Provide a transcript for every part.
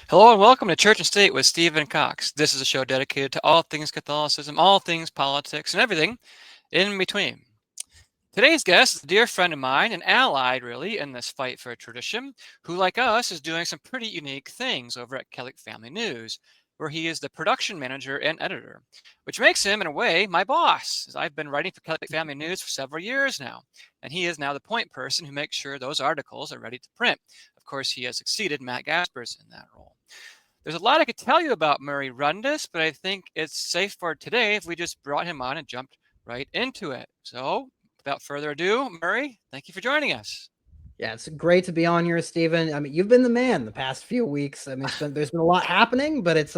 Hello and welcome to Church and State with Stephen Kokx. This is a show dedicated to all things Catholicism, all things politics, and everything in between. Today's guest is a dear friend of mine, an ally really in this fight for a tradition, who like us is doing some pretty unique things over at Catholic Family News, where he is the production manager and editor, which makes him, in a way, my boss, as I've been writing for Catholic Family News for several years now, and he is now the point person who makes sure those articles are ready to print. Of course, he has succeeded Matt Gaspers in that role. There's a lot I could tell you about Murray Rundus, but I think it's safe for today if we just brought him on and jumped right into it. So, without further ado, Murray, thank you for joining us. Yeah, it's great to be on here, Stephen. I mean, you've been the man the past few weeks. I mean, there's been a lot happening, but it's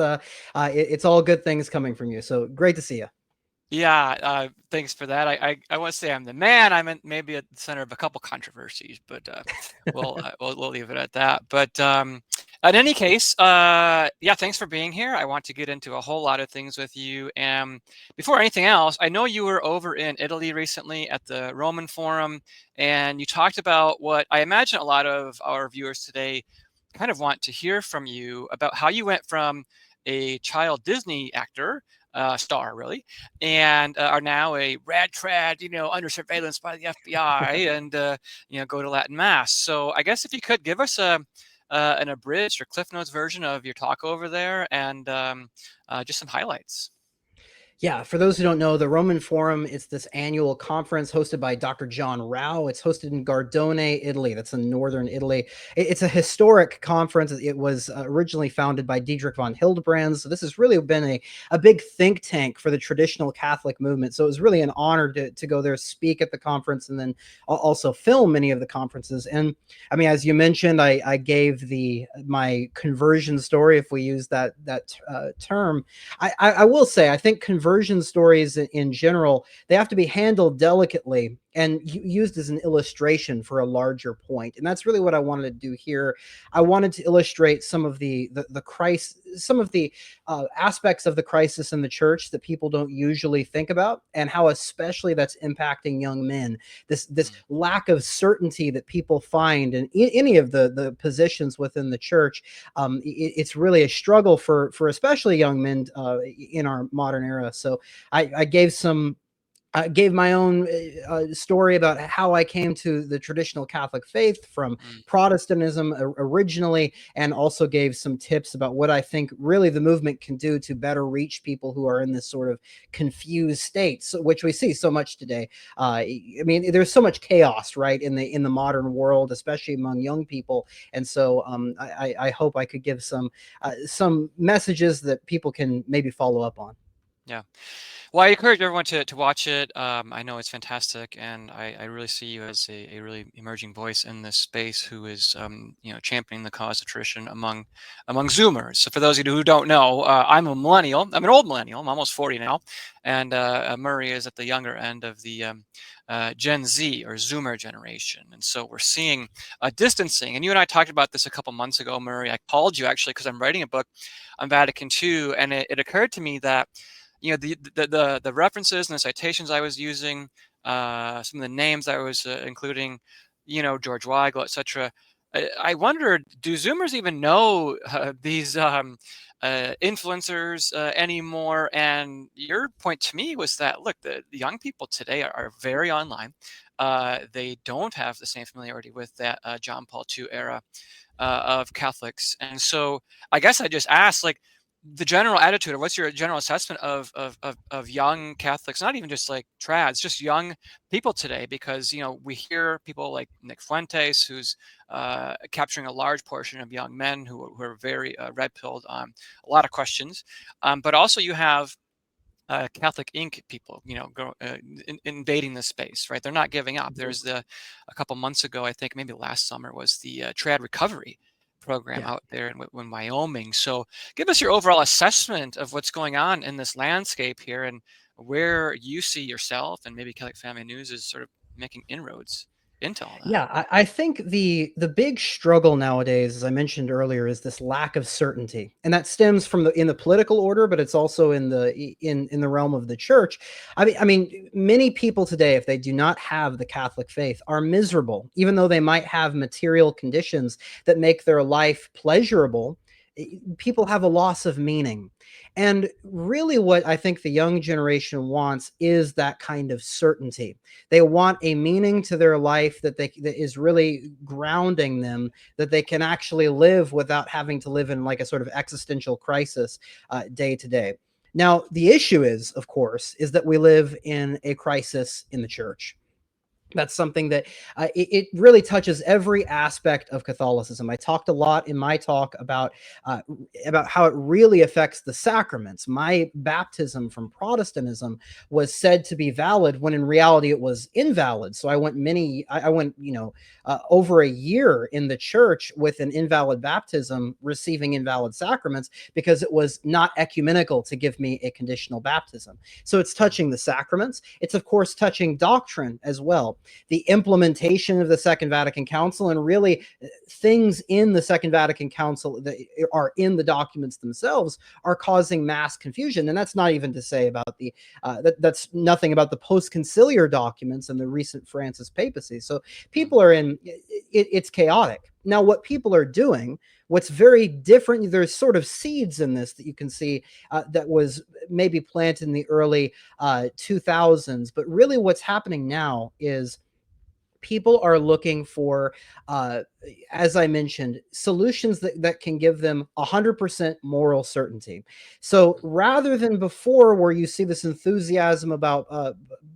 all good things coming from you. So great to see you. Yeah, thanks for that. I won't say I'm the man. I'm maybe at the center of a couple controversies, but we'll leave it at that. But in any case, yeah, thanks for being here. I want to get into a whole lot of things with you. And before anything else, I know you were over in Italy recently at the Roman Forum, and you talked about what I imagine a lot of our viewers today kind of want to hear from you about how you went from a child Disney actor star, really, and are now a rad trad, under surveillance by the FBI, and go to Latin Mass. So I guess if you could give us an abridged or Cliff Notes version of your talk over there, and just some highlights. Yeah, for those who don't know, the Roman Forum is this annual conference hosted by Dr. John Rao. It's hosted in Gardone, Italy. That's in northern Italy. It's a historic conference. It was originally founded by Dietrich von Hildebrand. So this has really been a big think tank for the traditional Catholic movement. So it was really an honor to go there, speak at the conference, and then also film many of the conferences. And I mean, as you mentioned, I gave my conversion story, if we use that term. I will say, I think conversion stories in general, they have to be handled delicately and used as an illustration for a larger point. And that's really what I wanted to do here. I wanted to illustrate some of the crisis, some of the aspects of the crisis in the church that people don't usually think about, and how especially that's impacting young men. This lack of certainty that people find in any of the positions within the church. It's really a struggle for especially young men in our modern era. So I gave my own story about how I came to the traditional Catholic faith from Protestantism originally, and also gave some tips about what I think really the movement can do to better reach people who are in this sort of confused state, which we see so much today. I mean, there's so much chaos, right, in the modern world, especially among young people, and so I hope I could give some messages that people can maybe follow up on. Yeah. Well, I encourage everyone to watch it. I know it's fantastic, and I really see you as a really emerging voice in this space who is, championing the cause of tradition among Zoomers. So for those of you who don't know, I'm a millennial. I'm an old millennial. I'm almost 40 now, and Murray is at the younger end of the Gen Z or Zoomer generation. And so we're seeing a distancing. And you and I talked about this a couple months ago, Murray. I called you actually because I'm writing a book on Vatican II, and it occurred to me that the references and the citations I was using, some of the names I was including, George Weigel, etc. I wondered, do Zoomers even know these influencers anymore? And your point to me was that, look, the young people today are very online. They don't have the same familiarity with that John Paul II era of Catholics. And so I guess I just asked, like, the general attitude, or what's your general assessment of young Catholics, not even just like trads, just young people today? Because we hear people like Nick Fuentes, who's capturing a large portion of young men who are very red pilled on a lot of questions, but also you have Catholic Inc. people, invading the space, right? They're not giving up. There's a couple months ago, I think maybe last summer, was the trad recovery program Yeah. out there in Wyoming. So give us your overall assessment of what's going on in this landscape here, and where you see yourself and maybe Catholic Family News is sort of making inroads into all that. Yeah, I think the big struggle nowadays, as I mentioned earlier, is this lack of certainty, and that stems from in the political order, but it's also in the realm of the church. I mean, many people today, if they do not have the Catholic faith, are miserable, even though they might have material conditions that make their life pleasurable. people have a loss of meaning. And really, what I think the young generation wants is that kind of certainty. They want a meaning to their life that is really grounding them, that they can actually live without having to live in like a sort of existential crisis day to day. Now, the issue is, of course, is that we live in a crisis in the church. That's something that it really touches every aspect of Catholicism. I talked a lot in my talk uh, about how it really affects the sacraments. My baptism from Protestantism was said to be valid when in reality it was invalid. So I went, over a year in the church with an invalid baptism, receiving invalid sacraments because it was not ecumenical to give me a conditional baptism. So it's touching the sacraments. It's of course touching doctrine as well, the implementation of the Second Vatican Council, and really things in the Second Vatican Council that are in the documents themselves are causing mass confusion. And that's not even to say about that's nothing about the post-conciliar documents and the recent Francis papacy. So people are it's chaotic. Now, what people are doing, what's very different, there's sort of seeds in this that you can see that was maybe planted in the early 2000s. But really what's happening now is people are looking for, uh, as I mentioned, solutions that can give them 100% moral certainty. So rather than before, where you see this enthusiasm about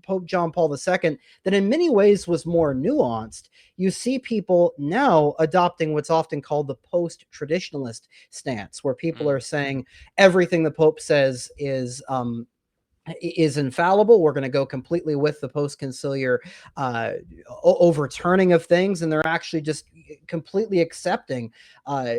Pope John Paul II, that in many ways was more nuanced, you see people now adopting what's often called the post-traditionalist stance, where people Mm. are saying everything the Pope says is infallible. We're going to go completely with the post-conciliar uh, overturning of things, and they're actually just completely accepting uh,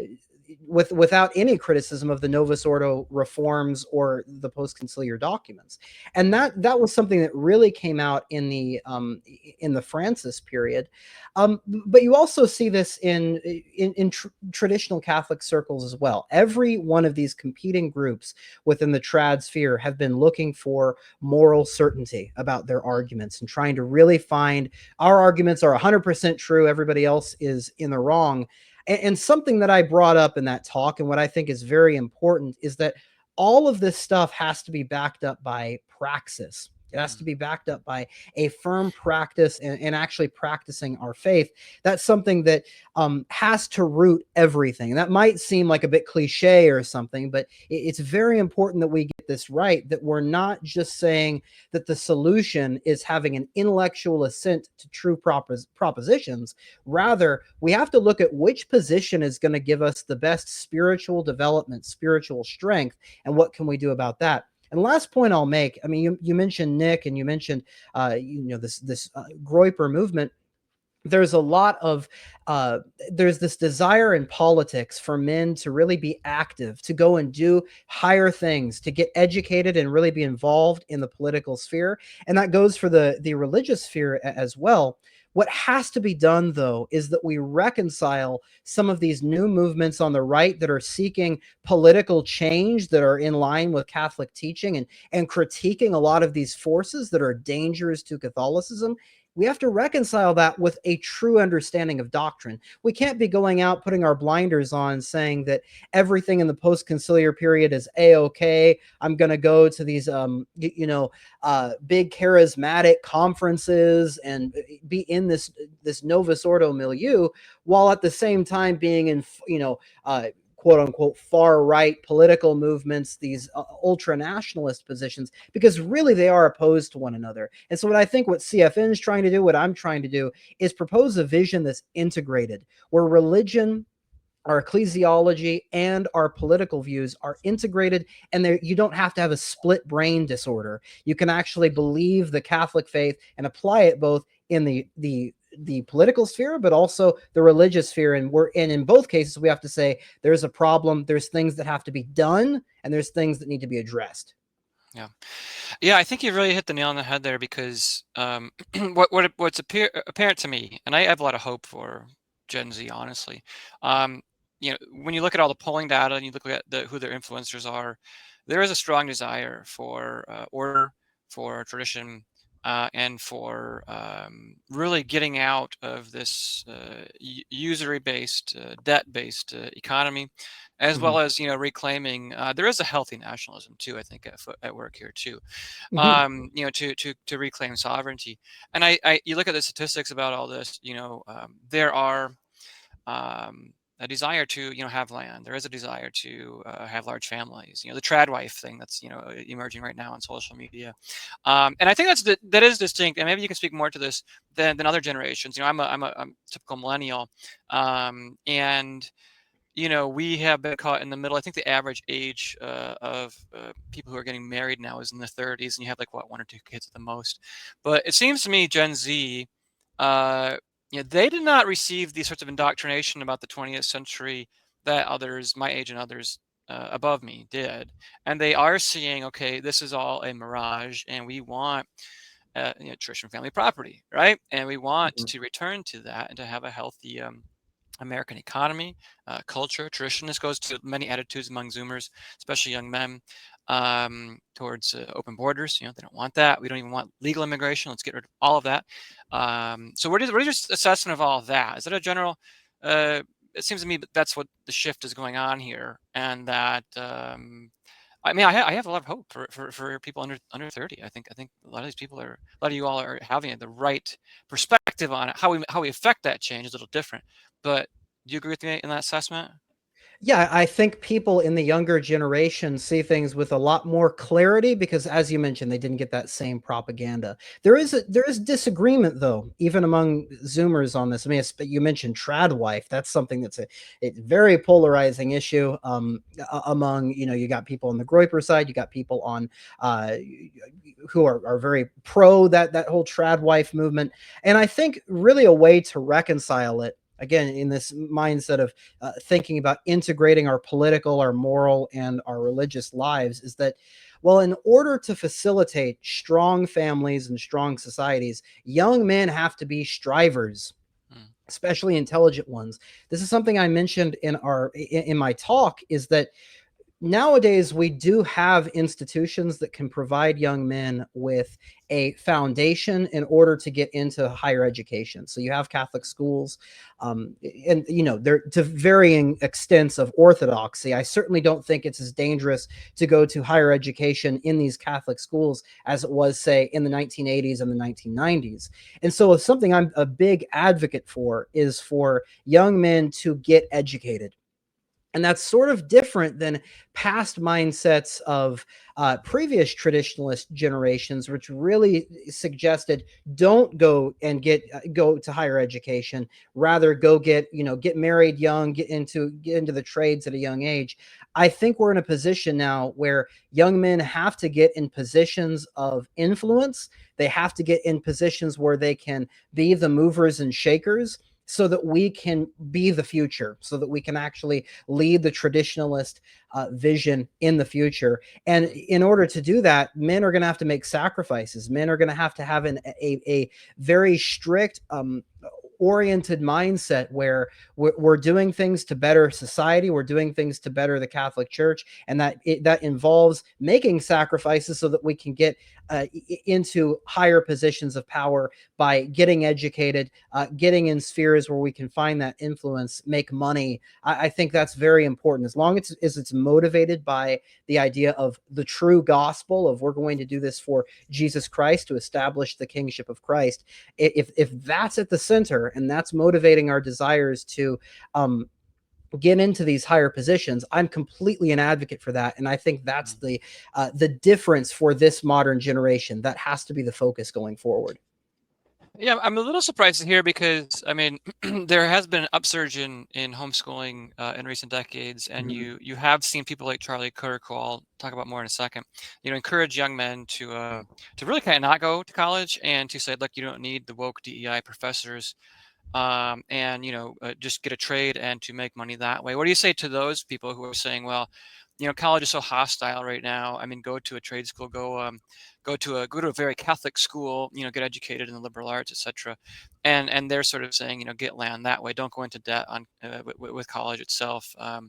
without any criticism of the Novus Ordo reforms or the post-conciliar documents. And that was something that really came out in the Francis period. But you also see this in traditional Catholic circles as well. Every one of these competing groups within the trad sphere have been looking for moral certainty about their arguments and trying to really find our arguments are 100% true, everybody else is in the wrong. And something that I brought up in that talk, and what I think is very important, is that all of this stuff has to be backed up by praxis. It has to be backed up by a firm practice and actually practicing our faith. That's something that has to root everything. That might seem like a bit cliche or something, but it's very important that we get this right, that we're not just saying that the solution is having an intellectual assent to true propositions. Rather, we have to look at which position is going to give us the best spiritual development, spiritual strength, and what can we do about that. And last point I'll make, I mean, you mentioned Nick, and you mentioned, this Groyper movement. There's a lot of uh, there's this desire in politics for men to really be active, to go and do higher things, to get educated and really be involved in the political sphere, and that goes for the religious sphere as well. What has to be done, though, is that we reconcile some of these new movements on the right that are seeking political change, that are in line with Catholic teaching, and critiquing a lot of these forces that are dangerous to Catholicism. We have to reconcile that with a true understanding of doctrine. We can't be going out, putting our blinders on, saying that everything in the post-conciliar period is a-okay. I'm going to go to these, big charismatic conferences and be in this Novus Ordo milieu, while at the same time being in, quote unquote far right political movements, these ultra nationalist positions, because really they are opposed to one another. And so what CFN is trying to do, what I'm trying to do, is propose a vision that's integrated, where religion, our ecclesiology, and our political views are integrated, and you don't have to have a split brain disorder. You can actually believe the Catholic faith and apply it both in the political sphere, but also the religious sphere. And in both cases, we have to say there's a problem, there's things that have to be done, and there's things that need to be addressed. Yeah. Yeah, I think you really hit the nail on the head there, because what's apparent to me, and I have a lot of hope for Gen Z, honestly. Um, when you look at all the polling data and you look at who their influencers are, there is a strong desire for order, for tradition, and for really getting out of this usury-based, debt-based economy, as Hmm. well as reclaiming. There is a healthy nationalism too, I think, at work here too. Hmm. To reclaim sovereignty. And you look at the statistics about all this. There are a desire to have land. There is a desire to have large families. The trad wife thing that's emerging right now on social media, and I think that is distinct. And maybe you can speak more to this than other generations. I'm a typical millennial, and we have been caught in the middle. I think the average age of people who are getting married now is in the 30s, and you have like one or two kids at the most. But it seems to me Gen Z, uh, they did not receive these sorts of indoctrination about the 20th century that others, my age and others above me, did, and they are seeing, okay, this is all a mirage, and we want traditional family property, right? And we want Hmm. to return to that and to have a healthy American economy, culture, tradition. This goes to many attitudes among Zoomers, especially young men, towards open borders. They don't want that. We don't even want legal immigration. Let's get rid of all of that. So what is your assessment of all of that? Is that a general? It seems to me that that's what the shift is going on here, and that I mean, I have a lot of hope for people under 30. I think a lot of these people a lot of you all are having the right perspective on it. How we affect that change is a little different. But do you agree with me in that assessment? Yeah, I think people in the younger generation see things with a lot more clarity because, as you mentioned, they didn't get that same propaganda. There is disagreement though, even among Zoomers on this. I mean, you mentioned trad wife. That's something that's a very polarizing issue. Among you got people on the Groyper side, you got people on uh, who are very pro that whole trad wife movement, and I think really a way to reconcile it again in this mindset of thinking about integrating our political, our moral, and our religious lives is that, well, in order to facilitate strong families and strong societies, young men have to be strivers, Mm, especially intelligent ones. This is something I mentioned in my talk, is that nowadays we do have institutions that can provide young men with a foundation in order to get into higher education. So you have Catholic schools, and they're to varying extents of orthodoxy. I certainly don't think it's as dangerous to go to higher education in these Catholic schools as it was, say, in the 1980s and the 1990s. And so something I'm a big advocate for is for young men to get educated, and that's sort of different than past mindsets of previous traditionalist generations, which really suggested don't go to higher education, rather go get married young, get into the trades at a young age. I think we're in a position now where young men have to get in positions of influence. They have to get in positions where they can be the movers and shakers, so that we can be the future, so that we can actually lead the traditionalist vision in the future. And in order to do that, men are going to have to make sacrifices. Men are going to have a very strict oriented mindset where we're doing things to better society, we're doing things to better the Catholic Church, and that involves making sacrifices so that we can get into higher positions of power by getting educated, getting in spheres where we can find that influence, make money. I think that's very important. As long as it's motivated by the idea of the true gospel of we're going to do this for Jesus Christ to establish the kingship of Christ. If that's at the center and that's motivating our desires to get into these higher positions, I'm completely an advocate for that, and I think that's mm. the difference for this modern generation. That has to be the focus going forward. Yeah, I'm a little surprised to hear because I mean there has been an upsurge in homeschooling in recent decades, and Mhm. you have seen people like Charlie Kirk, who I'll talk about more in a second. Encourage young men to really kind of not go to college and to say, look, you don't need the woke DEI professors, and just get a trade and to make money that way. What do you say to those people who are saying, well, college is so hostile right now. I mean, go to a trade school, go to a very Catholic school, get educated in the liberal arts, etc. And they're sort of saying, get land that way. Don't go into debt on with college itself. I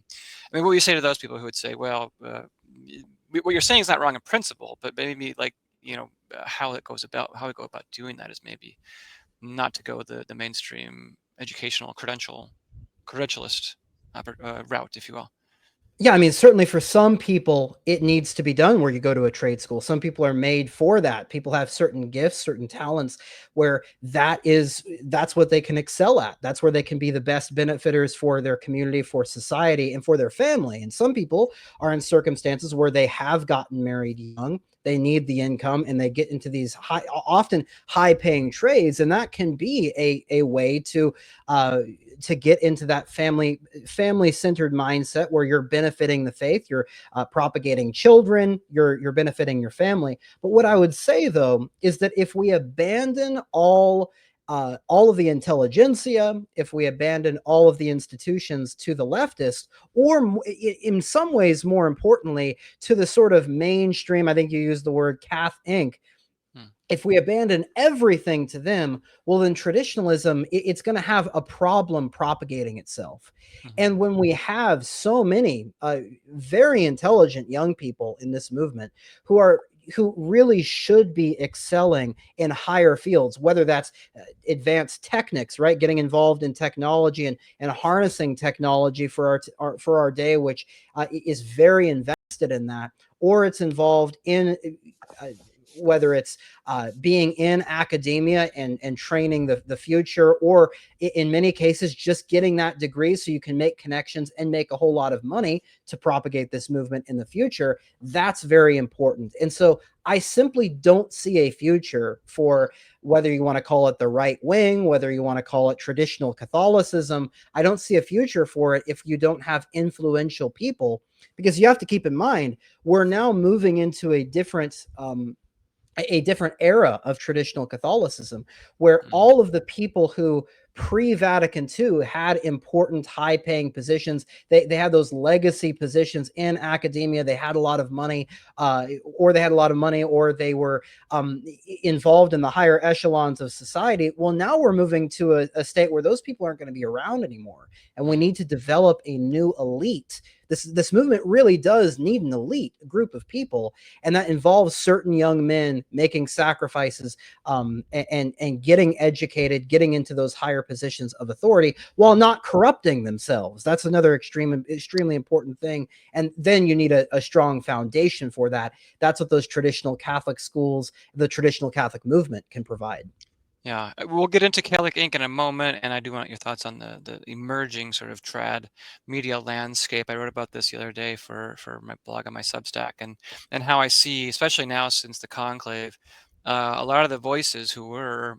mean, what do you say to those people who would say, well, what you're saying is not wrong in principle, but maybe like how we go about doing that is maybe not to go the mainstream educational credentialist route, if you will. Yeah, I mean, certainly for some people, it needs to be done where you go to a trade school. Some people are made for that. People have certain gifts, certain talents where that's what they can excel at. That's where they can be the best benefiters for their community, for society, and for their family. And some people are in circumstances where they have gotten married young. They need the income and they get into these often high paying trades. And that can be a way to get into that family centered mindset where you're benefiting the faith, you're propagating children, you're benefiting your family. But what I would say though is that if we abandon all of the intelligentsia, if we abandon all of the institutions to the leftist, or in some ways, more importantly, to the sort of mainstream, I think you used the word Cath Inc. If we abandon everything to them, well, then traditionalism, it's going to have a problem propagating itself. Mm-hmm. And when we have so many very intelligent young people in this movement who really should be excelling in higher fields, whether that's advanced techniques, right? Getting involved in technology and harnessing technology for our day, which is very invested in that, or it's involved in whether it's being in academia and training the future, or in many cases, just getting that degree so you can make connections and make a whole lot of money to propagate this movement in the future. That's very important. And so I simply don't see a future for whether you want to call it the right wing, whether you want to call it traditional Catholicism. I don't see a future for it if you don't have influential people, because you have to keep in mind, we're now moving into a different era of traditional Catholicism, where all of the people who pre-Vatican II had important high-paying positions, they had those legacy positions in academia. They had a lot of money, or they were involved in the higher echelons of society. Well, now we're moving to a state where those people aren't going to be around anymore, and we need to develop a new elite. This movement really does need an elite group of people, and that involves certain young men making sacrifices, and getting educated, getting into those higher positions of authority while not corrupting themselves. That's another extremely important thing. And then you need a strong foundation for that. That's what those traditional Catholic schools, the traditional Catholic movement, can provide. Yeah, we'll get into Catholic Inc. in a moment, and I do want your thoughts on the emerging sort of trad media landscape. I wrote about this the other day for my blog on my Substack, and how I see, especially now since the conclave, a lot of the voices who were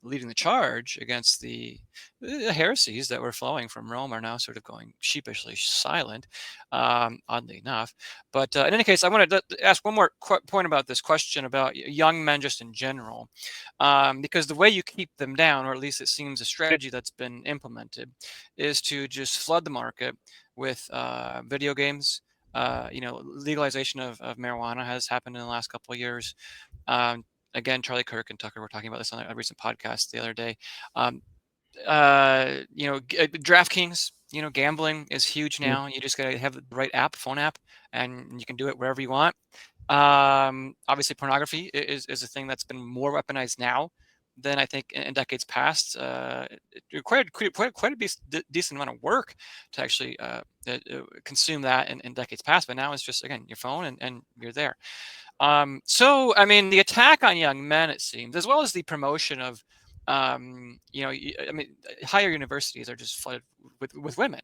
leading the charge against the heresies that were flowing from Rome are now sort of going sheepishly silent, oddly enough. But in any case, I wanted to ask one more point about this question about young men just in general. Because the way you keep them down, or at least it seems a strategy that's been implemented, is to just flood the market with video games. Legalization of marijuana has happened in the last couple of years. Again, Charlie Kirk and Tucker were talking about this on a recent podcast the other day. DraftKings, gambling is huge now. You just got to have the right app, phone app, and you can do it wherever you want. Obviously, pornography is a thing that's been more weaponized now than I think in decades past. It required quite a decent amount of work to actually consume that in decades past. But now it's just, again, your phone and you're there. So, I mean, the attack on young men, it seems, as well as the promotion of, higher universities are just flooded with women,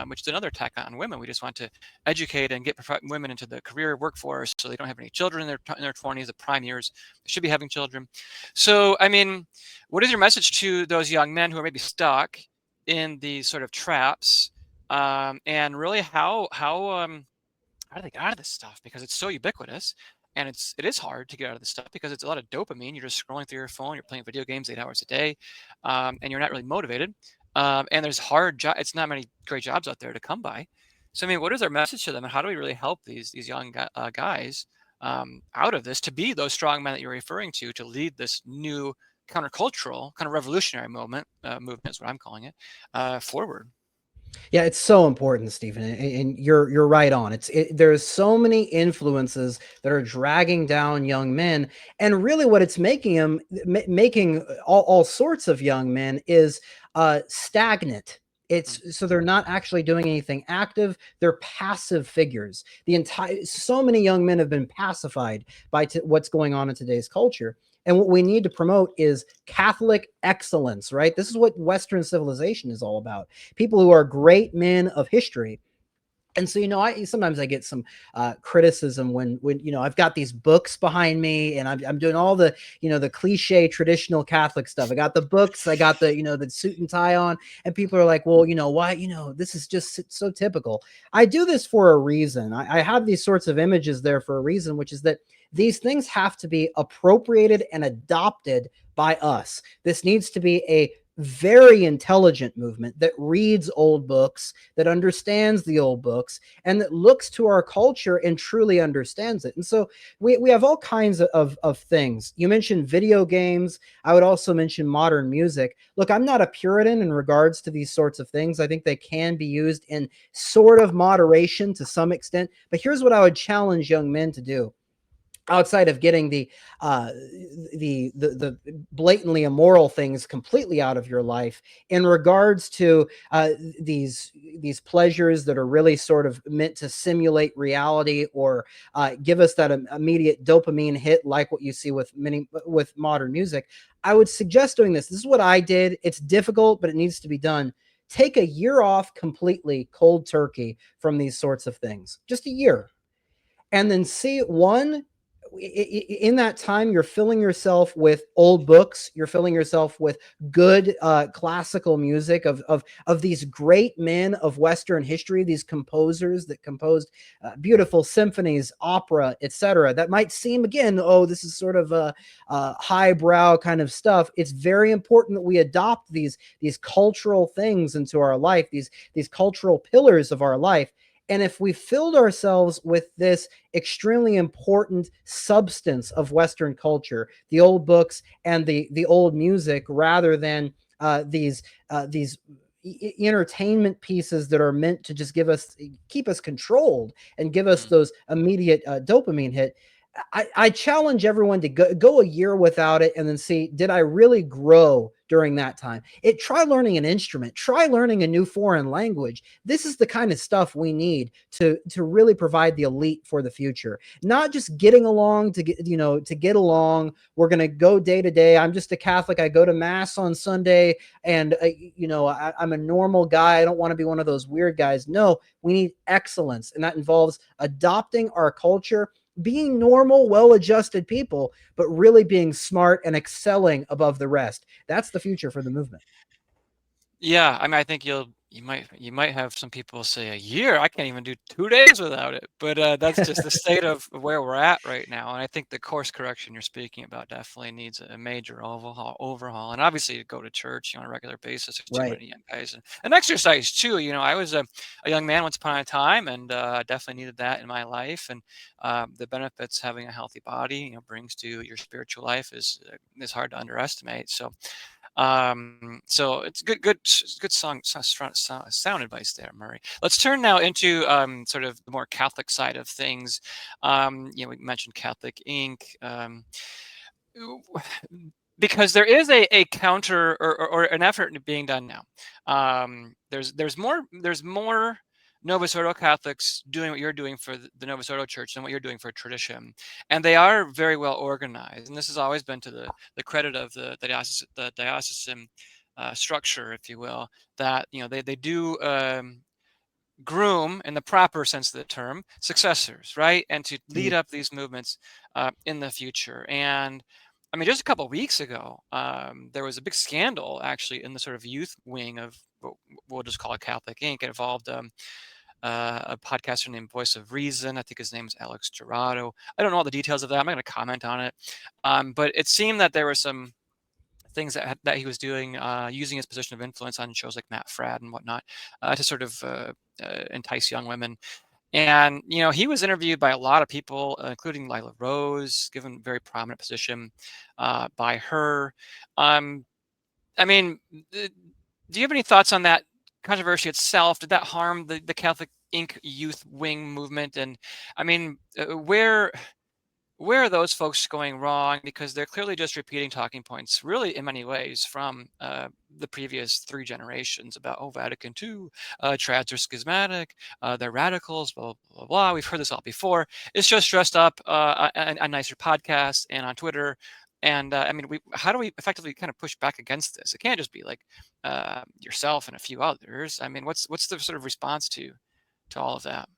which is another attack on women. We just want to educate and get women into the career workforce so they don't have any children in their 20s, the prime years. They should be having children. So, I mean, what is your message to those young men who are maybe stuck in these sort of traps, and really how do they get out of this stuff? Because it's so ubiquitous, and it is hard to get out of this stuff because it's a lot of dopamine. You're just scrolling through your phone, you're playing video games 8 hours a day, and you're not really motivated. And there's it's not many great jobs out there to come by. So I mean, what is our message to them, and how do we really help these young guys out of this to be those strong men that you're referring to lead this new countercultural kind of revolutionary movement is what I'm calling it, forward? Yeah, it's so important, Stephen, and you're right on. There's so many influences that are dragging down young men, and really, what it's making them making all sorts of young men is stagnant. Mm, It's so they're not actually doing anything active. They're passive figures. So many young men have been pacified by what's going on in today's culture. And what we need to promote is Catholic excellence, right? This is what Western civilization is all about, people who are great men of history. And so, I sometimes I get some criticism when I've got these books behind me, and I'm doing all the the cliche traditional Catholic stuff. I got the books, I got the suit and tie on, and people are like, well, why, this is just so typical. I do this for a reason. I have these sorts of images there for a reason, which is that these things have to be appropriated and adopted by us. This needs to be a very intelligent movement that reads old books, that understands the old books, and that looks to our culture and truly understands it. And so we have all kinds of things. You mentioned video games. I would also mention modern music. Look, I'm not a Puritan in regards to these sorts of things. I think they can be used in sort of moderation to some extent. But here's what I would challenge young men to do, outside of getting uh the blatantly immoral things completely out of your life, in regards to these pleasures that are really sort of meant to simulate reality, or give us that immediate dopamine hit, like what you see with modern music. I would suggest doing this. This is what I did. It's difficult, but it needs to be done. Take a year off completely, cold turkey, from these sorts of things, just a year, and then see, one, in that time you're filling yourself with old books, you're filling yourself with good classical music of these great men of Western history, these composers that composed beautiful symphonies, opera, etc. That might seem, again, oh, this is sort of a highbrow kind of stuff. It's very important that we adopt these cultural things into our life, these cultural pillars of our life. And if we filled ourselves with this extremely important substance of Western culture, the old books and the old music, rather than these entertainment pieces that are meant to just keep us controlled and give us mm. those immediate dopamine hit. I challenge everyone to go a year without it, and then see, did I really grow during that time? Try learning an instrument, try learning a new foreign language. This is the kind of stuff we need to really provide the elite for the future. Not just getting along to get along. We're going to go day to day. I'm just a Catholic. I go to mass on Sunday, and I'm a normal guy. I don't want to be one of those weird guys. No, we need excellence, and that involves adopting our culture, being normal, well-adjusted people, but really being smart and excelling above the rest. That's the future for the movement. Yeah, I mean, I think you might have some people say a year. I can't even do 2 days without it. But that's just the state of where we're at right now. And I think the course correction you're speaking about definitely needs a major overhaul. And obviously, to go to church, on a regular basis. There's too Right. many young guys, and exercise too. I was a young man once upon a time, and definitely needed that in my life. And the benefits having a healthy body, brings to your spiritual life is hard to underestimate. So it's good sound advice there, Murray. Let's turn now into sort of the more Catholic side of things. We mentioned Catholic Inc. Because there is a counter, or an effort being done now. There's more Novus Ordo Catholics doing what you're doing for the Novus Ordo Church than what you're doing for tradition, and they are very well organized. And this has always been to the credit of the diocesan structure, if you will, that they do groom, in the proper sense of the term, successors, right? And to lead Mm. up these movements in the future. And I mean, just a couple of weeks ago, there was a big scandal actually in the sort of youth wing of what we'll just call it Catholic Inc. It involved a podcaster named Voice of Reason. I think his name is Alex Gerardo. I don't know all the details of that. I'm not going to comment on it. But it seemed that there were some things that he was doing, using his position of influence on shows like Matt Fradd and whatnot, to sort of entice young women. And he was interviewed by a lot of people, including Lila Rose, given a very prominent position by her. I mean, do you have any thoughts on that controversy itself, did that harm the Catholic Inc. youth wing movement? And I mean, where are those folks going wrong? Because they're clearly just repeating talking points, really, in many ways, from the previous 3 generations about, oh, Vatican II, trads are schismatic, they're radicals, blah, blah, blah, blah. We've heard this all before. It's just dressed up on nicer podcasts and on Twitter. And I mean, how do we effectively kind of push back against this? It can't just be like yourself and a few others. I mean, what's the sort of response to all of that?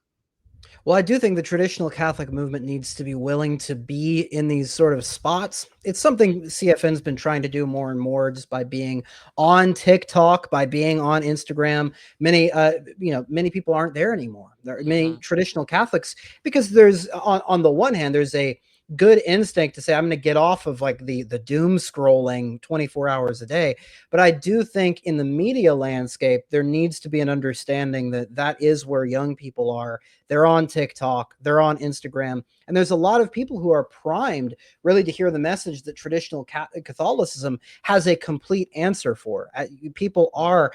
Well, I do think the traditional Catholic movement needs to be willing to be in these sort of spots. It's something CFN's been trying to do more and more, just by being on TikTok, by being on Instagram. Many people aren't there anymore. There are many traditional Catholics, because there's on the one hand, there's a good instinct to say, I'm going to get off of like the doom scrolling 24 hours a day. But I do think in the media landscape, there needs to be an understanding that that is where young people are. They're on TikTok, they're on Instagram, and there's a lot of people who are primed really to hear the message that traditional Catholicism has a complete answer for. People are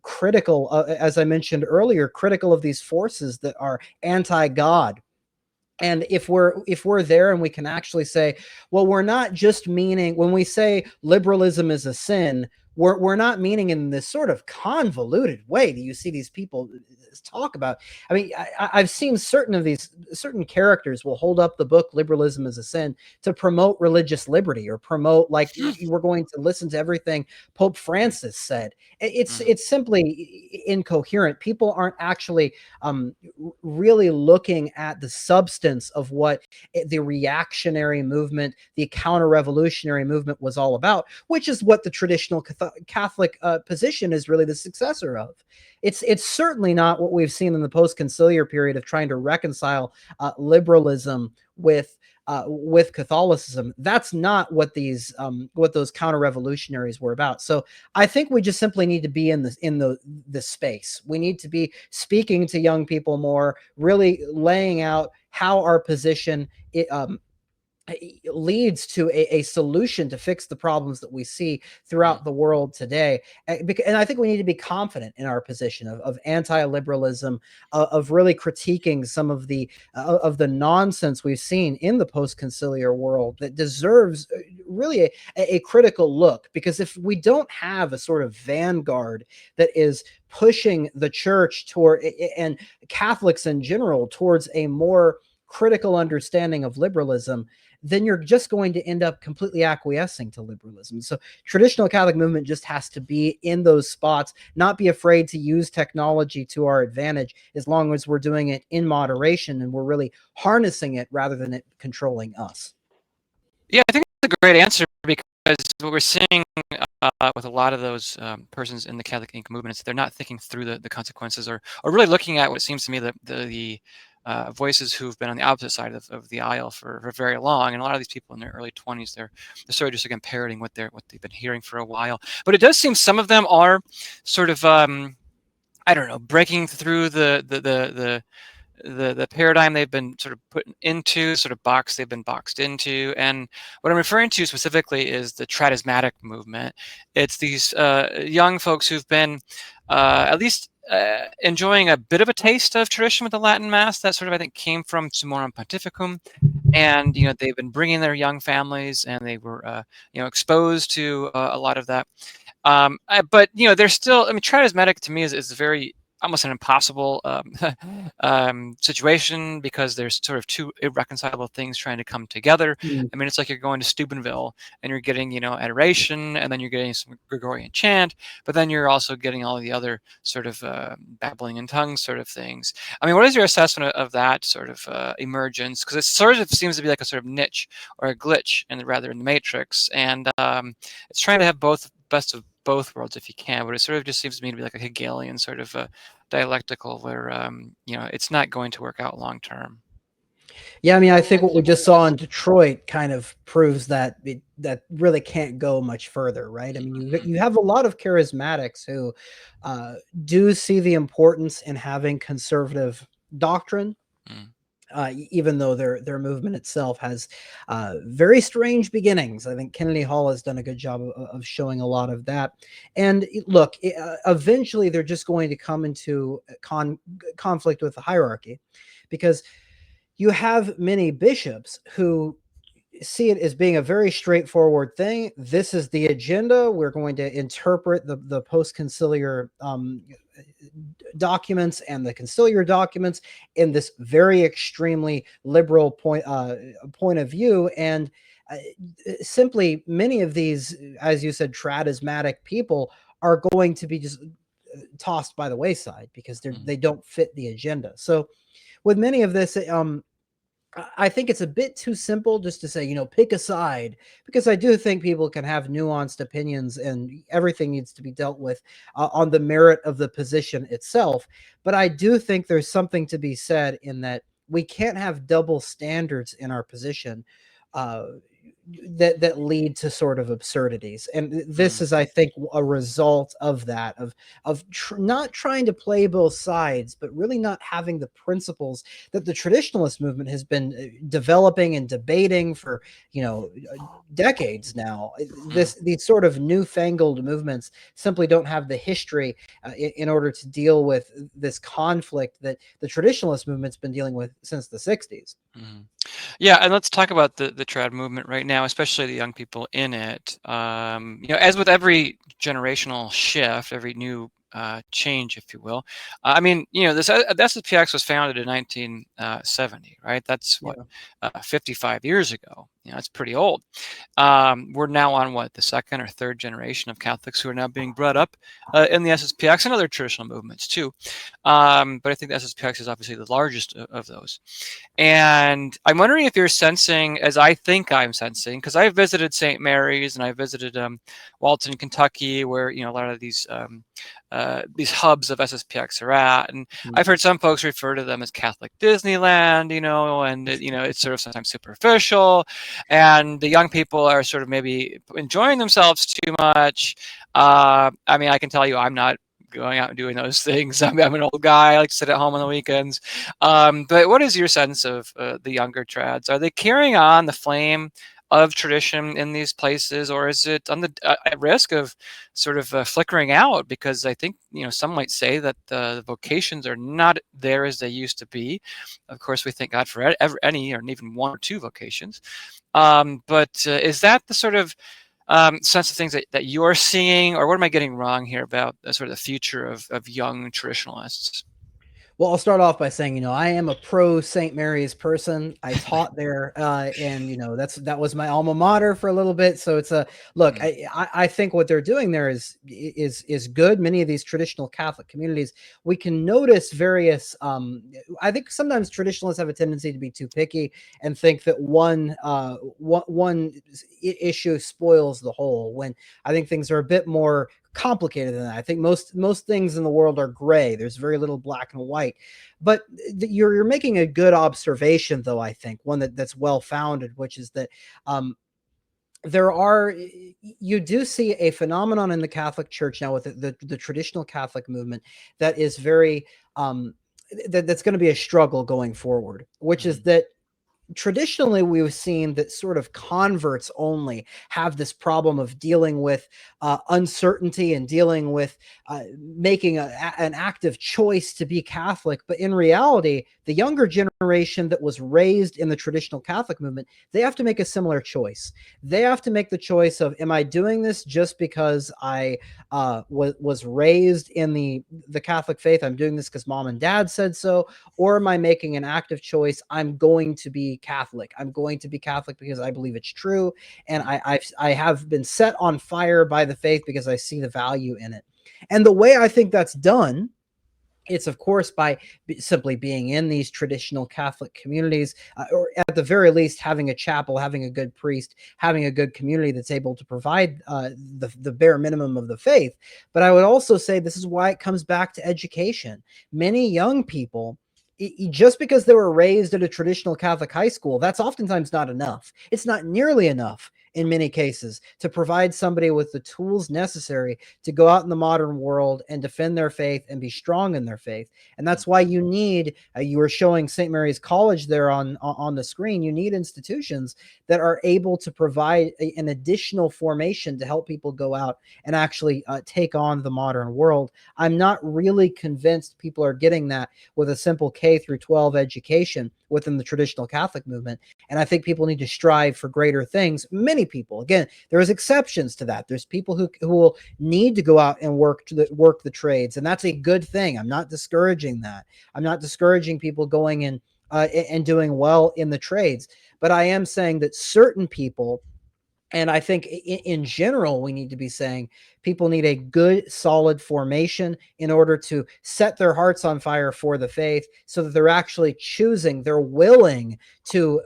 critical, as I mentioned earlier, critical of these forces that are anti-God. And if we're there and we can actually say, well, we're not just meaning, when we say liberalism is a sin, we're not meaning in this sort of convoluted way that you see these people talk about. I mean, I've seen certain characters will hold up the book Liberalism is a Sin to promote religious liberty, or promote, like, we're going to listen to everything Pope Francis said. It's simply incoherent. People aren't actually really looking at the substance of what the reactionary movement, the counter-revolutionary movement was all about, which is what the traditional Catholic position is really the successor of. It's certainly not what we've seen in the post-conciliar period of trying to reconcile liberalism with Catholicism. That's not what those counter-revolutionaries were about. So I think we just simply need to be in the space. We need to be speaking to young people more, really laying out how our position leads to a solution to fix the problems that we see throughout the world today. And I think we need to be confident in our position of anti-liberalism, of really critiquing some of the nonsense we've seen in the post-conciliar world that deserves really a critical look. Because if we don't have a sort of vanguard that is pushing the church toward, and Catholics in general, towards a more critical understanding of liberalism, then you're just going to end up completely acquiescing to liberalism. So traditional Catholic movement just has to be in those spots, not be afraid to use technology to our advantage, as long as we're doing it in moderation and we're really harnessing it rather than it controlling us. Yeah, I think that's a great answer, because what we're seeing with a lot of those persons in the Catholic Inc. movement is they're not thinking through the consequences, or really looking at what seems to me the voices who've been on the opposite side of the aisle for very long. And a lot of these people in their early 20s, they're sort of just, again, parroting what they've been hearing for a while. But it does seem some of them are sort of I don't know, breaking through the paradigm they've been sort of put into, sort of box they've been boxed into. And what I'm referring to specifically is the charismatic movement. It's these young folks who've been at least enjoying a bit of a taste of tradition with the Latin Mass. That sort of, I think, came from Summorum Pontificum. And, they've been bringing their young families, and they were, exposed to a lot of that. But, they're still, I mean, charismatic to me is very, almost an impossible situation, because there's sort of two irreconcilable things trying to come together. I mean, it's like you're going to Steubenville and you're getting, adoration, and then you're getting some Gregorian chant, but then you're also getting all the other sort of babbling in tongues sort of things. I mean, what is your assessment of that sort of emergence? Because it sort of seems to be like a sort of niche or a glitch in the matrix, and it's trying to have best of both worlds if you can, but it sort of just seems to me to be like a Hegelian sort of dialectical, where it's not going to work out long term. Yeah, I mean, I think what we just saw in Detroit kind of proves that that really can't go much further, right? I mean, you have a lot of charismatics who do see the importance in having conservative doctrine. even though their movement itself has very strange beginnings. I think Kennedy Hall has done a good job of showing a lot of that. And look, eventually they're just going to come into conflict with the hierarchy, because you have many bishops who see it as being a very straightforward thing. This is the agenda. We're going to interpret the post-conciliar documents and the conciliar documents in this very extremely liberal point of view. And simply, many of these, as you said, charismatic people are going to be just tossed by the wayside because they don't fit the agenda. So with many of this, I think it's a bit too simple just to say, pick a side, because I do think people can have nuanced opinions and everything needs to be dealt with on the merit of the position itself. But I do think there's something to be said in that we can't have double standards in our position that lead to sort of absurdities. And this is, I think, a result of that, of not trying to play both sides, but really not having the principles that the traditionalist movement has been developing and debating for decades now. These sort of newfangled movements simply don't have the history in order to deal with this conflict that the traditionalist movement's been dealing with since the 60s. Yeah, and let's talk about the trad movement right now, especially the young people in it. As with every generational shift, every new change, if you will. I mean, this SSPX was founded in 1970, right? That's what 55 years ago. It's pretty old. We're now on the second or third generation of Catholics who are now being brought up in the SSPX and other traditional movements too. But I think the SSPX is obviously the largest of those. And I'm wondering if you're sensing, as I think I'm sensing, because I visited St. Mary's and I visited Walton, Kentucky, where a lot of these hubs of SSPX are at, and I've heard some folks refer to them as Catholic Disneyland, and it's sort of sometimes superficial, and the young people are sort of maybe enjoying themselves too much. I mean, I can tell you, I'm not going out and doing those things. I'm an old guy. I like to sit at home on the weekends. But what is your sense of the younger trads? Are they carrying on the flame of tradition in these places, or is it on the at risk of sort of flickering out? Because I think some might say that the vocations are not there as they used to be. Of course, we thank God for any or even one or two vocations. But is that the sort of sense of things that you're seeing, or what am I getting wrong here about sort of the future of young traditionalists? Well, I'll start off by saying, I am a pro St. Mary's person. I taught there, and that was my alma mater for a little bit. So it's a look. I think what they're doing there is good. Many of these traditional Catholic communities, we can notice various. I think sometimes traditionalists have a tendency to be too picky and think that one issue spoils the whole. When I think things are a bit more complicated than that. I think most things in the world are gray. There's very little black and white. But you're making a good observation, though. I think one that's well founded, which is that you do see a phenomenon in the Catholic Church now with the traditional Catholic movement that is very that's going to be a struggle going forward, which is that traditionally we've seen that sort of converts only have this problem of dealing with uncertainty and dealing with making an active choice to be Catholic. But in reality, the younger generation that was raised in the traditional Catholic movement, they have to make a similar choice. They have to make the choice of, am I doing this just because I was raised in the Catholic faith? I'm doing this because mom and dad said so. Or am I making an active choice? I'm going to be Catholic. I'm going to be Catholic because I believe it's true. And I have been set on fire by the faith because I see the value in it. And the way I think that's done, it's of course by simply being in these traditional Catholic communities, or at the very least having a chapel, having a good priest, having a good community that's able to provide the bare minimum of the faith. But I would also say this is why it comes back to education. Many young people, just because they were raised at a traditional Catholic high school, that's oftentimes not enough. It's not nearly enough in many cases, to provide somebody with the tools necessary to go out in the modern world and defend their faith and be strong in their faith. And that's why you need, you were showing St. Mary's College there on the screen. You need institutions that are able to provide an additional formation to help people go out and actually take on the modern world. I'm not really convinced people are getting that with a simple K through 12 education within the traditional Catholic movement. And I think people need to strive for greater things. Many people, again, there's exceptions to that. There's people who will need to go out and work the trades, and that's a good thing. I'm not discouraging that. I'm not discouraging people going and doing well in the trades, but I am saying that certain people, and I think in general, we need to be saying people need a good, solid formation in order to set their hearts on fire for the faith, so that they're actually choosing, they're willing to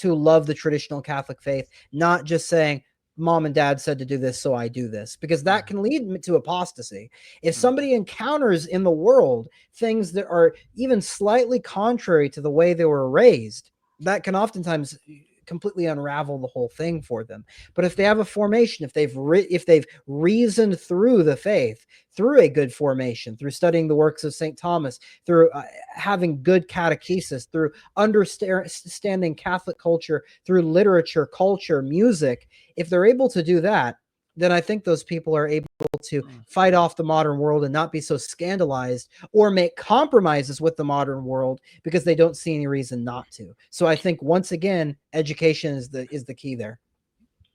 love the traditional Catholic faith, not just saying, mom and dad said to do this, so I do this, because that can lead to apostasy. If somebody encounters in the world things that are even slightly contrary to the way they were raised, that can oftentimes completely unravel the whole thing for them. But if they have a formation, if they've reasoned through the faith, through a good formation, through studying the works of St. Thomas, through having good catechesis, through understanding Catholic culture, through literature, culture, music, if they're able to do that, then I think those people are able to fight off the modern world and not be so scandalized or make compromises with the modern world because they don't see any reason not to. So I think, once again, education is the key there.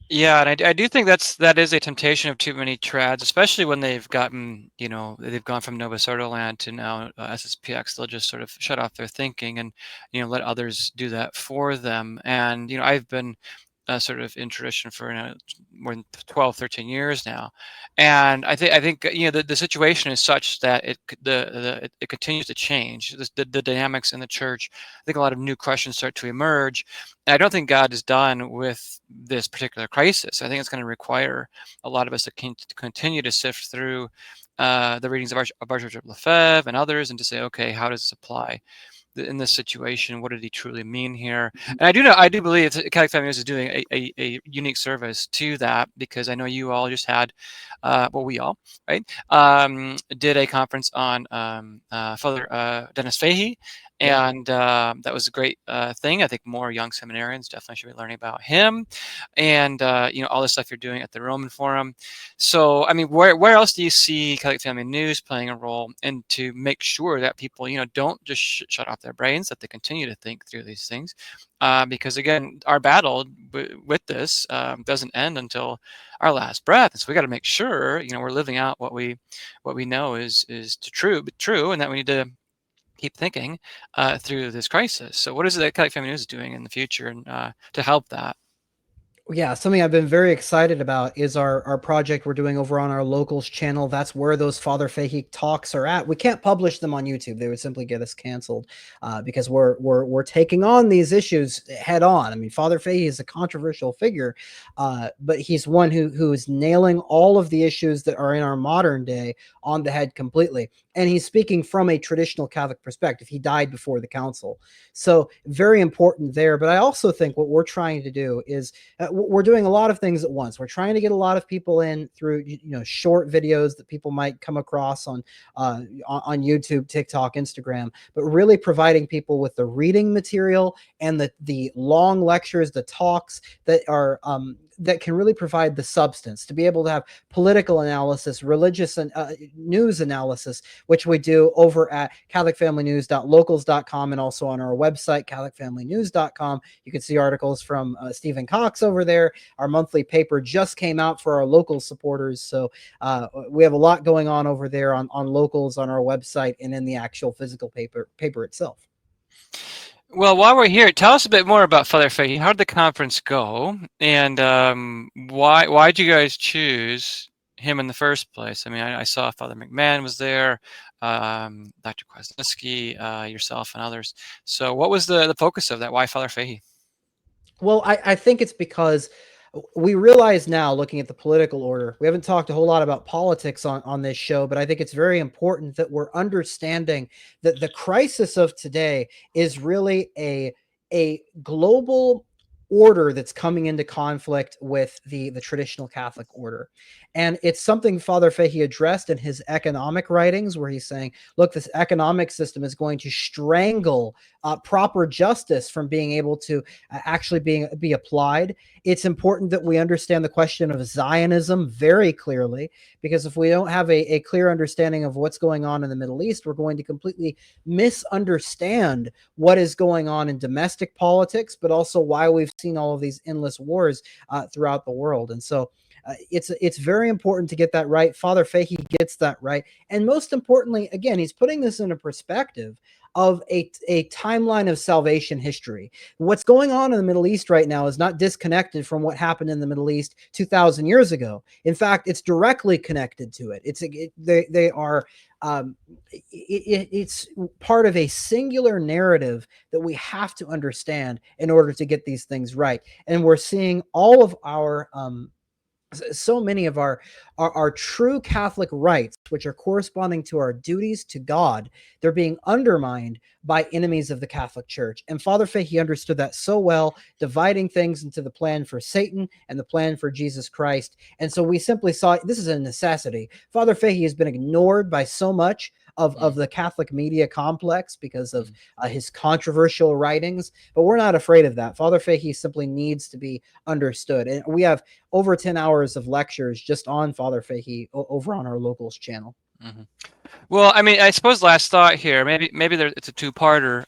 Yeah, and I do think that is a temptation of too many trads, especially when they've gotten, they've gone from Novus Ordo land to now SSPX. They'll just sort of shut off their thinking and, let others do that for them. And, I've been sort of in tradition for more than 12, 13 years now. And I think the situation is such that it continues to change. The dynamics in the church, I think a lot of new questions start to emerge. And I don't think God is done with this particular crisis. I think it's going to require a lot of us to continue to sift through the readings of Archbishop Lefebvre and others, and to say, okay, how does this apply in this situation? What did he truly mean here? And I do believe Catholic Family News is doing a unique service to that, because I know you all just had, we all, right, did a conference on Father Dennis Fahey, and that was a great thing. I think more young seminarians definitely should be learning about him, and all the stuff you're doing at the Roman Forum. So, I mean, where else do you see Catholic Family News playing a role, and to make sure that people, don't just shut off their brains, that they continue to think through these things? Because again, our battle with this doesn't end until our last breath. And so we got to make sure, we're living out what we know is true, and that we need to keep thinking through this crisis. So what is it that Catholic Family News is doing in the future, and to help that? Yeah, something I've been very excited about is our project we're doing over on our locals channel. That's where those Father Fahey talks are at. We can't publish them on YouTube; they would simply get us canceled, because we're taking on these issues head on. I mean, Father Fahey is a controversial figure, but he's one who is nailing all of the issues that are in our modern day on the head completely. And he's speaking from a traditional Catholic perspective. He died before the council, so very important there. But I also think what we're trying to do is, we're doing a lot of things at once. We're trying to get a lot of people in through short videos that people might come across on YouTube, TikTok, Instagram, but really providing people with the reading material and the long lectures, the talks that are that can really provide the substance, to be able to have political analysis, religious and news analysis, which we do over at catholicfamilynews.locals.com, and also on our website, catholicfamilynews.com. You can see articles from Stephen Kokx over there. Our monthly paper just came out for our local supporters. So we have a lot going on over there on locals, on our website, and in the actual physical paper itself. Well, while we're here, tell us a bit more about Father Fahey. How did the conference go, and why did you guys choose him in the first place? I mean, I saw Father McMahon was there, Dr. Kwasniewski, yourself, and others. So, what was the focus of that? Why Father Fahey? Well, I think it's because we realize now, looking at the political order, we haven't talked a whole lot about politics on this show, but I think it's very important that we're understanding that the crisis of today is really a global order that's coming into conflict with the traditional Catholic order. And it's something Father Fahey addressed in his economic writings, where he's saying, look, this economic system is going to strangle proper justice from being able to actually be applied. It's important that we understand the question of Zionism very clearly, because if we don't have a clear understanding of what's going on in the Middle East, we're going to completely misunderstand what is going on in domestic politics, but also why we've seen all of these endless wars throughout the world. And so it's very important to get that right. Father Fahey gets that right. And most importantly, again, he's putting this in a perspective of a timeline of salvation history. What's going on in the Middle East right now is not disconnected from what happened in the Middle East 2,000 years ago. In fact, it's directly connected to it. They are it's part of a singular narrative that we have to understand in order to get these things right. And we're seeing all of our so many of our true Catholic rights, which are corresponding to our duties to God, they're being undermined by enemies of the Catholic Church. And Father Fahey understood that so well, dividing things into the plan for Satan and the plan for Jesus Christ. And so we simply saw this is a necessity. Father Fahey has been ignored by so much of the Catholic media complex because of his controversial writings, but we're not afraid of that. Father Fahey simply needs to be understood. And we have over 10 hours of lectures just on Father Fahey over on our Locals channel. Mm-hmm. Well, I mean, I suppose last thought here, maybe it's a two-parter.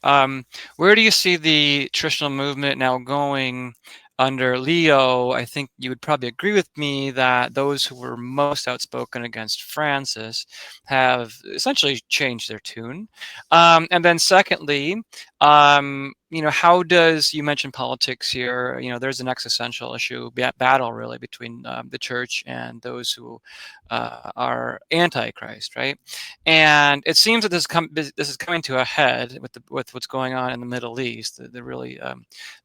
Where do you see the traditional movement now going under Leo? I think you would probably agree with me that those who were most outspoken against Francis have essentially changed their tune. And then secondly, how does, you mentioned politics here, there's an existential issue, battle really between the church and those who are anti-Christ, right? And it seems that this is coming to a head with what's going on in the Middle East, the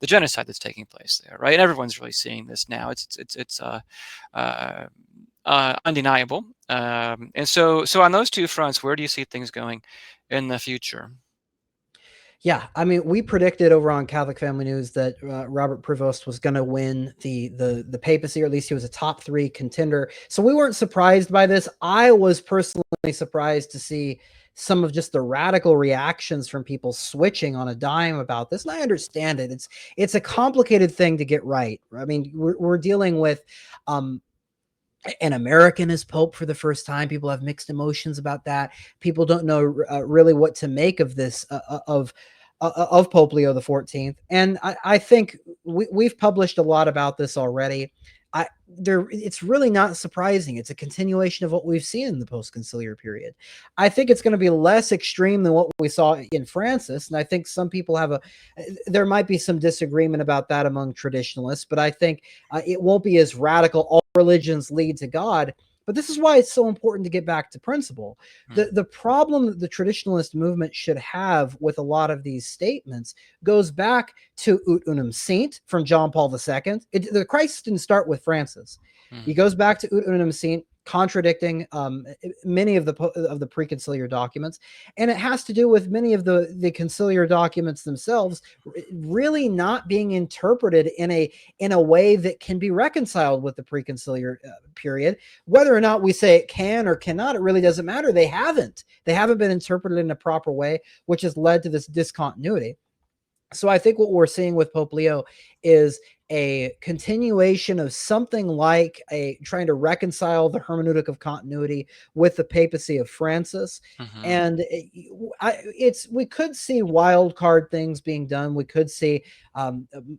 genocide that's taking place there, right? And everyone's really seeing this now. It's undeniable. And so on those two fronts, where do you see things going in the future? Yeah, I mean, we predicted over on Catholic Family News that Robert Prevost was going to win the papacy, or at least he was a top 3 contender. So we weren't surprised by this. I was personally surprised to see some of just the radical reactions from people switching on a dime about this. And I understand it. It's a complicated thing to get right. I mean, we're dealing with an American as Pope for the first time. People have mixed emotions about that. People don't know really what to make of this, of Pope Leo XIV. And I think we've published a lot about this already. It's really not surprising. It's a continuation of what we've seen in the post-conciliar period. I think it's going to be less extreme than what we saw in Francis, and I think some people there might be some disagreement about that among traditionalists, but I think it won't be as radical. All religions lead to God. But this is why it's so important to get back to principle. The problem that the traditionalist movement should have with a lot of these statements goes back to Ut Unum Sint from John Paul II. The crisis didn't start with Francis. He goes back to Ut Unum Sint, contradicting many of the preconciliar documents, and it has to do with many of the conciliar documents themselves really not being interpreted in a way that can be reconciled with the preconciliar period. Whether or not we say it can or cannot, it really doesn't matter. They haven't been interpreted in a proper way, which has led to this discontinuity. So I think what we're seeing with Pope Leo is a continuation of something like trying to reconcile the hermeneutic of continuity with the papacy of Francis. And we could see wild card things being done. We could see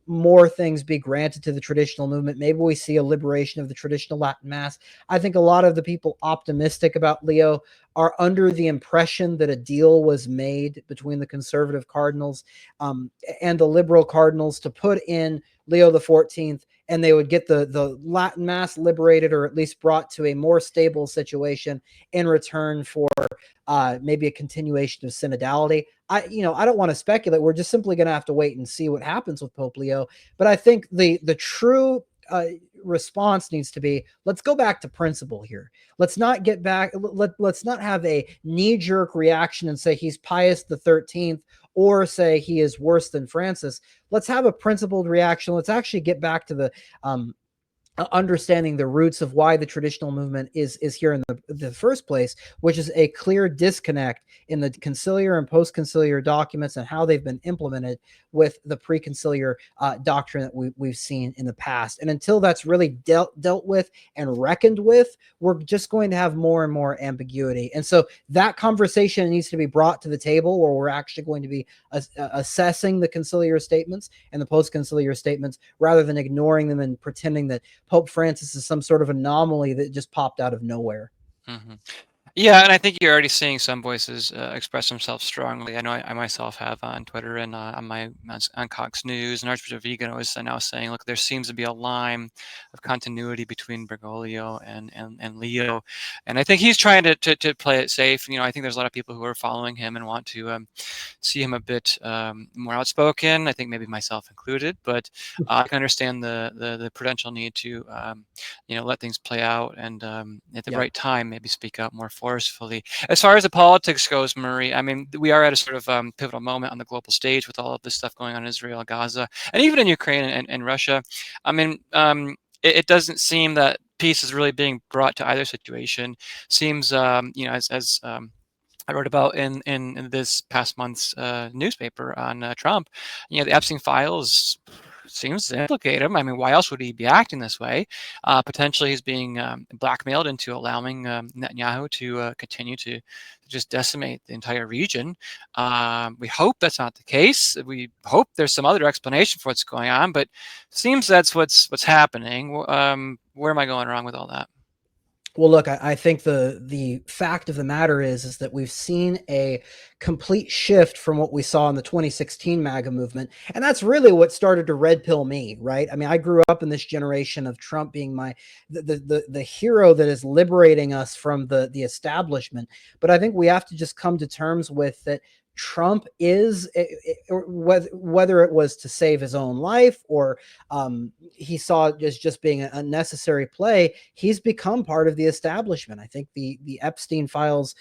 more things be granted to the traditional movement. Maybe we see a liberation of the traditional Latin Mass. I think a lot of the people optimistic about Leo are under the impression that a deal was made between the conservative cardinals and the liberal cardinals to put in Leo XIV, and they would get the Latin Mass liberated, or at least brought to a more stable situation in return for maybe a continuation of synodality. I don't want to speculate. We're just simply going to have to wait and see what happens with Pope Leo. But I think the true response needs to be, let's go back to principle here. Let's not get back. Let's not have a knee-jerk reaction and say he's Pius the 13th or say he is worse than Francis. Let's have a principled reaction. Let's actually get back to the understanding the roots of why the traditional movement is here in the first place, which is a clear disconnect in the conciliar and post-conciliar documents and how they've been implemented with the pre-conciliar doctrine that we've seen in the past. And until that's really dealt with and reckoned with, we're just going to have more and more ambiguity. And so that conversation needs to be brought to the table, where we're actually going to be assessing the conciliar statements and the post-conciliar statements, rather than ignoring them and pretending that Pope Francis is some sort of anomaly that just popped out of nowhere. Mm-hmm. Yeah, and I think you're already seeing some voices express themselves strongly. I know I myself have on Twitter and on Cox News, and Archbishop Vigan is now saying, look, there seems to be a line of continuity between Bergoglio and Leo, and I think he's trying to play it safe. I think there's a lot of people who are following him and want to see him a bit more outspoken. I think maybe myself included, but I can understand the prudential need to let things play out, and at the right time maybe speak up more forcefully. As far as the politics goes, Murray, I mean, we are at a sort of pivotal moment on the global stage with all of this stuff going on in Israel, Gaza, and even in Ukraine and Russia. I mean, it doesn't seem that peace is really being brought to either situation. Seems, as I wrote about in this past month's newspaper on Trump, the Epstein files seems to implicate him. I mean, why else would he be acting this way? Potentially, he's being blackmailed into allowing Netanyahu to continue to just decimate the entire region. We hope that's not the case. We hope there's some other explanation for what's going on, but seems that's what's happening. Where am I going wrong with all that? Well, look, I think the fact of the matter is that we've seen a complete shift from what we saw in the 2016 MAGA movement, and that's really what started to red pill me, right? I mean, I grew up in this generation of Trump being the hero that is liberating us from the establishment, but I think we have to just come to terms with that. Trump is, whether it was to save his own life or he saw it as just being a necessary play, he's become part of the establishment. I think the Epstein files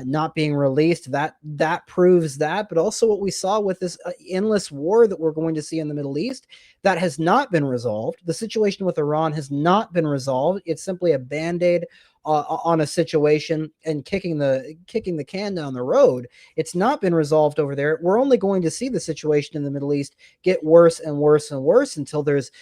not being released, that proves that, but also what we saw with this endless war that we're going to see in the Middle East, that has not been resolved. The situation with Iran has not been resolved. It's simply a Band-Aid on a situation and kicking the can down the road. It's not been resolved over there. We're only going to see the situation in the Middle East get worse and worse and worse until there's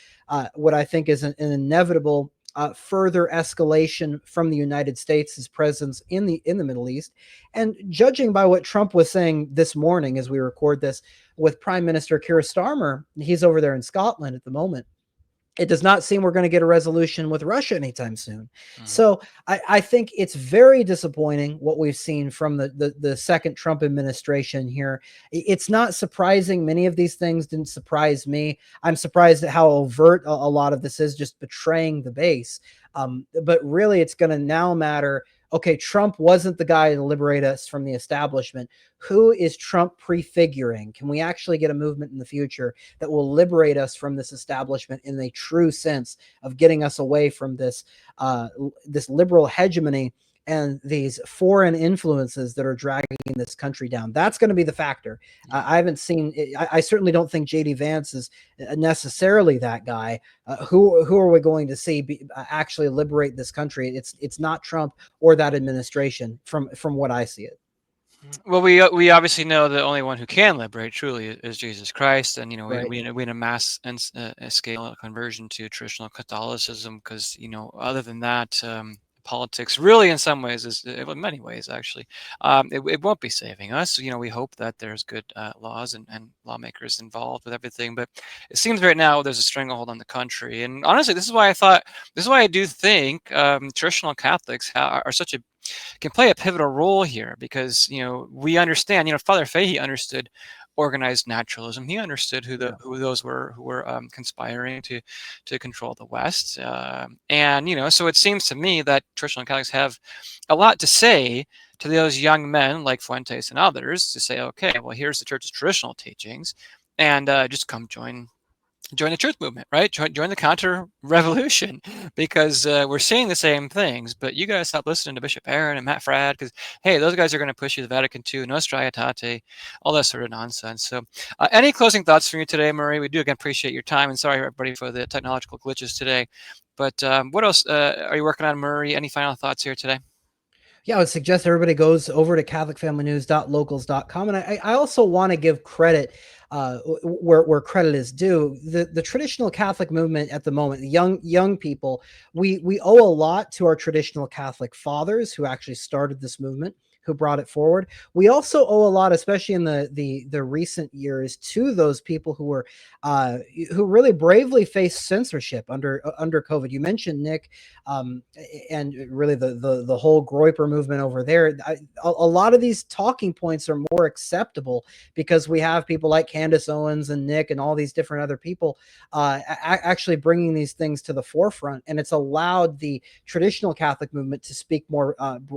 what I think is an inevitable further escalation from the United States' presence in the Middle East. And judging by what Trump was saying this morning as we record this with Prime Minister Keir Starmer, he's over there in Scotland at the moment, it does not seem we're going to get a resolution with Russia anytime soon. Mm-hmm. So I think it's very disappointing what we've seen from the second Trump administration here. It's not surprising. Many of these things didn't surprise me. I'm surprised at how overt a lot of this is, just betraying the base. But really, it's going to now matter. Okay, Trump wasn't the guy to liberate us from the establishment. Who is Trump prefiguring? Can we actually get a movement in the future that will liberate us from this establishment in a true sense of getting us away from this liberal hegemony and these foreign influences that are dragging this country down? That's going to be the factor. I haven't seen. I certainly don't think J.D. Vance is necessarily that guy. Who are we going to see actually liberate this country? It's not Trump or that administration from what I see it. Well, we obviously know the only one who can liberate truly is Jesus Christ, and Right. we in a mass and scale conversion to traditional Catholicism, because other than that, politics really in some ways is, in many ways actually, it won't be saving us. We hope that there's good laws and lawmakers involved with everything, but it seems right now there's a stranglehold on the country. And honestly, this is why I do think traditional Catholics are can play a pivotal role here, because we understand. Father Fahey understood organized naturalism. He understood who those were who were conspiring to control the West, and so it seems to me that traditional Catholics have a lot to say to those young men like Fuentes and others, to say, okay, well, here's the Church's traditional teachings, and just come join join the truth movement, right? Join the counter revolution, because we're seeing the same things. But you guys stop listening to Bishop Aaron and Matt Fradd, because hey, those guys are going to push you the Vatican II, Nostra Aetate, all that sort of nonsense. So, any closing thoughts from you today, Murray? We do again appreciate your time, and sorry everybody for the technological glitches today. But what else are you working on, Murray? Any final thoughts here today? Yeah, I would suggest everybody goes over to catholicfamilynews.locals.com. And I also want to give credit where credit is due. The traditional Catholic movement at the moment, the young people, we owe a lot to our traditional Catholic fathers who actually started this movement, who brought it forward. We also owe a lot, especially in the recent years, to those people who really bravely faced censorship under COVID. You mentioned Nick, and really the whole Groyper movement over there. A lot of these talking points are more acceptable because we have people like Candace Owens and Nick and all these different other people actually bringing these things to the forefront, and it's allowed the traditional Catholic movement to speak more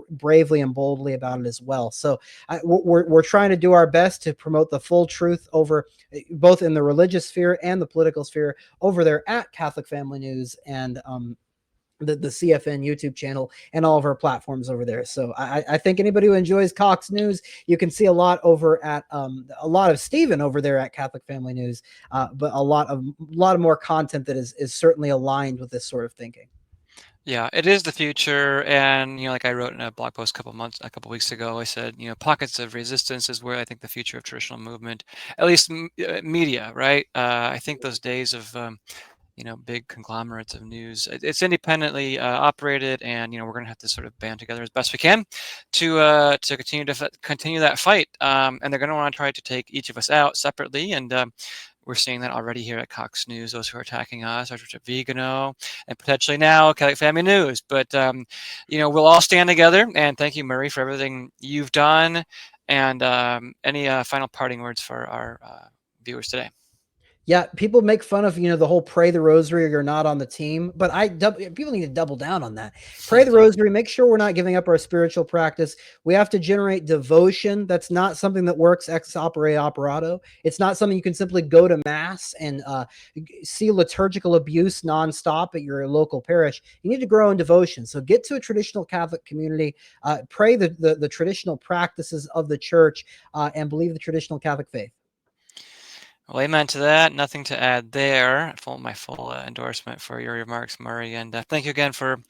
bravely and boldly about it as well. So we're trying to do our best to promote the full truth over both in the religious sphere and the political sphere over there at Catholic Family News and the CFN YouTube channel and all of our platforms over there. So I think anybody who enjoys Cox News, you can see a lot over at a lot of Stephen over there at Catholic Family News, but a lot of more content that is certainly aligned with this sort of thinking. Yeah, it is the future, and like I wrote in a blog post a couple weeks ago, I said, pockets of resistance is where I think the future of traditional movement, at least media, right? I think those days of big conglomerates of news, it's independently operated, and we're going to have to sort of band together as best we can to continue that fight. And they're going to want to try to take each of us out separately, and we're seeing that already here at Cox News. Those who are attacking us, our Vigano, and potentially now Catholic Family News. But we'll all stand together. And thank you, Murray, for everything you've done. And any final parting words for our viewers today? Yeah, people make fun of the whole pray the rosary or you're not on the team, but people need to double down on that. Pray the rosary, make sure we're not giving up our spiritual practice. We have to generate devotion. That's not something that works ex opere operato. It's not something you can simply go to mass and see liturgical abuse nonstop at your local parish. You need to grow in devotion. So get to a traditional Catholic community, pray the traditional practices of the church, and believe the traditional Catholic faith. Well, amen to that. Nothing to add there. My full endorsement for your remarks, Murray. And thank you again for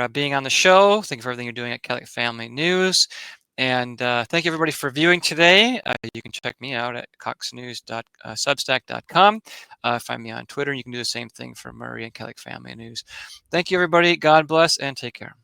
being on the show. Thank you for everything you're doing at Catholic Family News. And thank you, everybody, for viewing today. You can check me out at coxnews.substack.com. Find me on Twitter. You can do the same thing for Murray and Catholic Family News. Thank you, everybody. God bless, and take care.